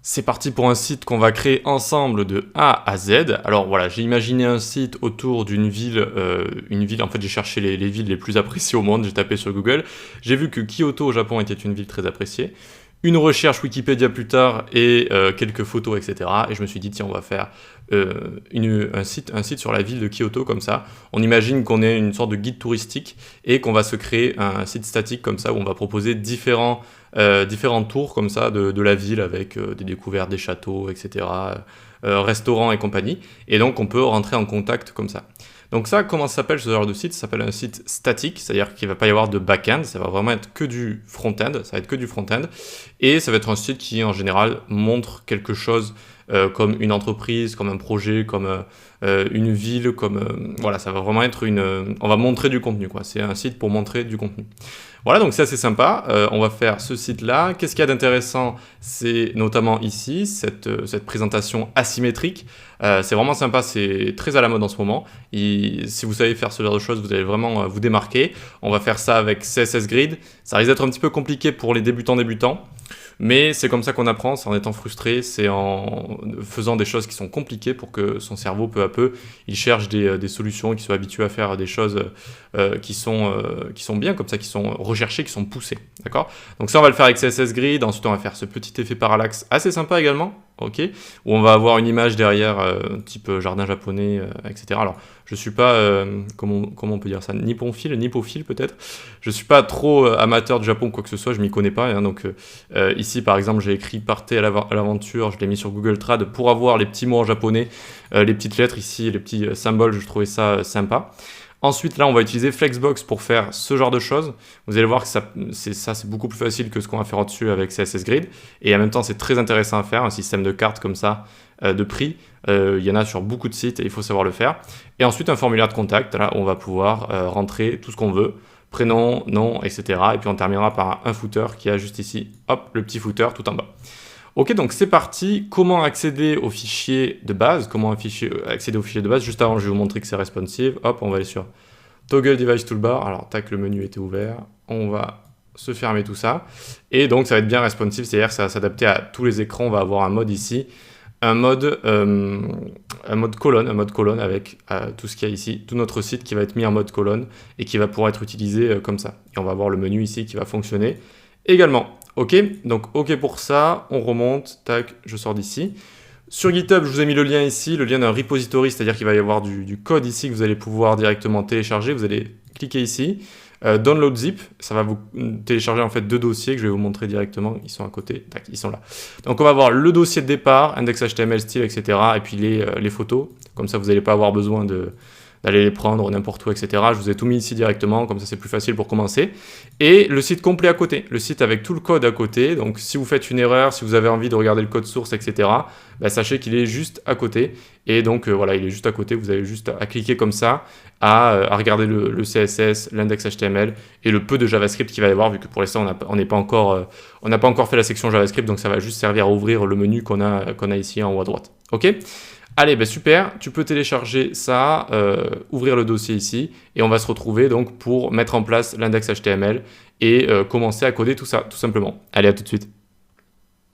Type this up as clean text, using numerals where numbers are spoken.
C'est parti pour un site qu'on va créer ensemble de A à Z. Alors voilà, j'ai imaginé un site autour d'une ville, en fait j'ai cherché les villes les plus appréciées au monde, j'ai tapé sur Google, j'ai vu que Kyoto au Japon était une ville très appréciée, une recherche Wikipédia plus tard et quelques photos, etc. Et je me suis dit, tiens, on va faire un site sur la ville de Kyoto comme ça. On imagine qu'on est une sorte de guide touristique et qu'on va se créer un site statique comme ça où on va proposer différents tours comme ça de la ville avec des découvertes, des châteaux, etc., restaurants et compagnie. Et donc on peut rentrer en contact comme ça. Donc ça, comment ça s'appelle ce genre de site? Ça s'appelle un site statique, c'est-à-dire qu'il ne va pas y avoir de back-end, ça va vraiment être que du front-end, ça va être que du front-end. Et ça va être un site qui, en général, montre quelque chose comme une entreprise, comme un projet, comme une ville, voilà, ça va vraiment être on va montrer du contenu, quoi. C'est un site pour montrer du contenu. Voilà, donc c'est assez sympa. On va faire ce site-là. Qu'est-ce qu'il y a d'intéressant? C'est notamment ici, cette présentation asymétrique. C'est vraiment sympa, c'est très à la mode en ce moment. Si vous savez faire ce genre de choses, vous allez vraiment vous démarquer. On va faire ça avec CSS Grid. Ça risque d'être un petit peu compliqué pour les débutants. Mais c'est comme ça qu'on apprend, c'est en étant frustré, c'est en faisant des choses qui sont compliquées pour que son cerveau, peu à peu, il cherche des solutions, qu'il soit habitué à faire des choses qui sont bien, comme ça, qui sont recherchées, qui sont poussées. D'accord? Donc ça, on va le faire avec CSS Grid. Ensuite, on va faire ce petit effet parallaxe assez sympa également. Ok, où on va avoir une image derrière, type jardin japonais, etc. Alors, je suis pas, comment on peut dire ça, nippophile peut-être. Je suis pas trop amateur du Japon ou quoi que ce soit, je m'y connais pas. Hein, donc ici, par exemple, j'ai écrit partez à l'aventure, je l'ai mis sur Google Trad pour avoir les petits mots en japonais, les petites lettres ici, les petits symboles, je trouvais ça sympa. Ensuite, là, on va utiliser Flexbox pour faire ce genre de choses. Vous allez voir que c'est beaucoup plus facile que ce qu'on va faire au-dessus avec CSS Grid. Et en même temps, c'est très intéressant à faire, un système de cartes comme ça, de prix. Il y en a sur beaucoup de sites et il faut savoir le faire. Et ensuite, un formulaire de contact, là, où on va pouvoir rentrer tout ce qu'on veut. Prénom, nom, etc. Et puis, on terminera par un footer qui a juste ici, hop, le petit footer tout en bas. Ok, donc c'est parti. Comment accéder au fichier de base? Accéder au fichier de base? Juste avant, je vais vous montrer que c'est responsive. Hop, on va aller sur Toggle Device Toolbar. Alors, tac, le menu était ouvert. On va se fermer tout ça. Et donc, ça va être bien responsive, c'est-à-dire que ça va s'adapter à tous les écrans. On va avoir un mode ici, un mode colonne avec tout ce qu'il y a ici, tout notre site qui va être mis en mode colonne et qui va pouvoir être utilisé comme ça. Et on va avoir le menu ici qui va fonctionner également. Ok, donc ok pour ça, on remonte, tac, je sors d'ici. Sur GitHub, je vous ai mis le lien ici, le lien d'un repository, c'est-à-dire qu'il va y avoir du code ici que vous allez pouvoir directement télécharger. Vous allez cliquer ici, download zip, ça va vous télécharger en fait deux dossiers que je vais vous montrer directement, ils sont à côté, tac, ils sont là. Donc on va avoir le dossier de départ, index.html, style, etc. et puis les photos, comme ça vous n'allez pas avoir besoin d'aller les prendre n'importe où, etc. Je vous ai tout mis ici directement, comme ça c'est plus facile pour commencer. Et le site complet à côté, le site avec tout le code à côté. Donc si vous faites une erreur, si vous avez envie de regarder le code source, etc., bah, sachez qu'il est juste à côté. Et donc voilà, il est juste à côté, vous avez juste à cliquer comme ça, à regarder le CSS, l'index HTML et le peu de JavaScript qu'il va y avoir, vu que pour l'instant on n'a pas encore fait la section JavaScript, donc ça va juste servir à ouvrir le menu qu'on a ici en haut à droite. Ok ? Allez, ben super, tu peux télécharger ça, ouvrir le dossier ici, et on va se retrouver donc pour mettre en place l'index HTML et commencer à coder tout ça, tout simplement. Allez, à tout de suite.